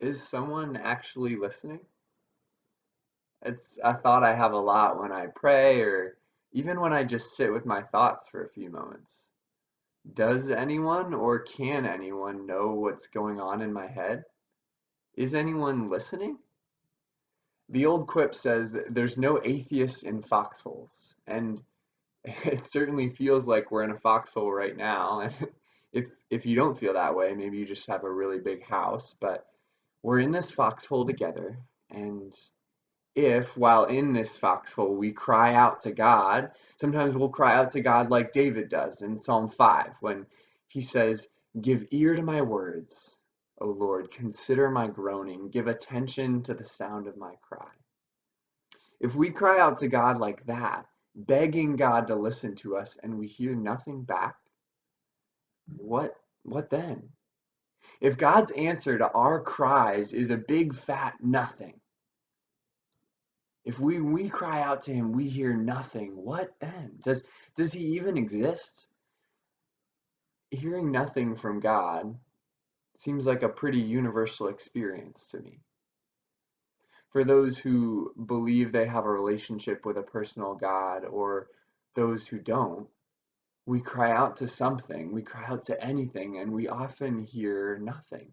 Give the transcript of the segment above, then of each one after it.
Is someone actually listening? It's a thought I have a lot when I pray or even when I just sit with my thoughts for a few moments. Does anyone or can anyone know what's going on in my head? Is anyone listening? The old quip says there's no atheists in foxholes, and it certainly feels like we're in a foxhole right now. And if you don't feel that way, maybe you just have a really big house, but we're in this foxhole together, and if, while in this foxhole, we cry out to God, sometimes we'll cry out to God like David does in Psalm 5 when he says, "Give ear to my words, O Lord, consider my groaning, give attention to the sound of my cry." If we cry out to God like that, begging God to listen to us, and we hear nothing back, what then? If God's answer to our cries is a big fat nothing, if we cry out to him, we hear nothing. What then? Does he even exist? Hearing nothing from God seems like a pretty universal experience to me. For those who believe they have a relationship with a personal God or those who don't, we cry out to something, we cry out to anything, and we often hear nothing.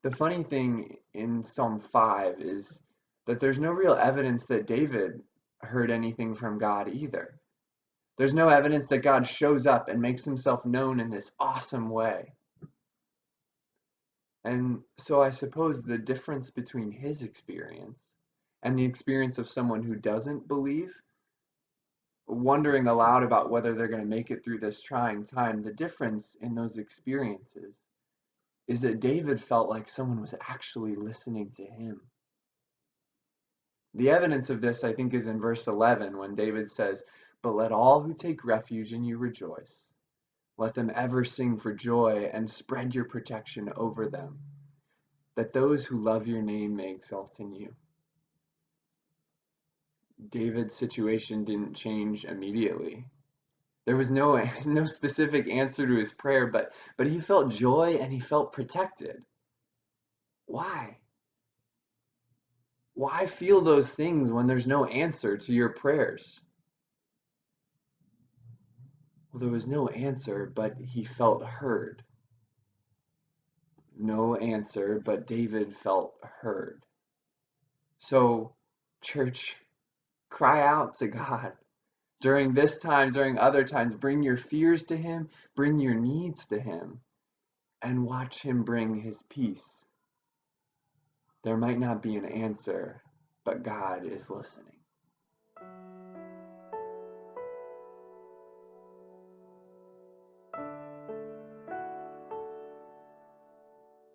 The funny thing in Psalm 5 is that there's no real evidence that David heard anything from God either. There's no evidence that God shows up and makes himself known in this awesome way. And so I suppose the difference between his experience and the experience of someone who doesn't believe, wondering aloud about whether they're going to make it through this trying time, the difference in those experiences is that David felt like someone was actually listening to him. The evidence of this, I think, is in verse 11 when David says, "But let all who take refuge in you rejoice. Let them ever sing for joy and spread your protection over them, that those who love your name may exult in you." David's situation didn't change immediately. There was no specific answer to his prayer, but he felt joy and he felt protected. Why? Why feel those things when there's no answer to your prayers? Well, there was no answer, but he felt heard. No answer, but David felt heard. So, church, cry out to God. During this time, during other times, bring your fears to him, bring your needs to him, and watch him bring his peace. There might not be an answer, but God is listening.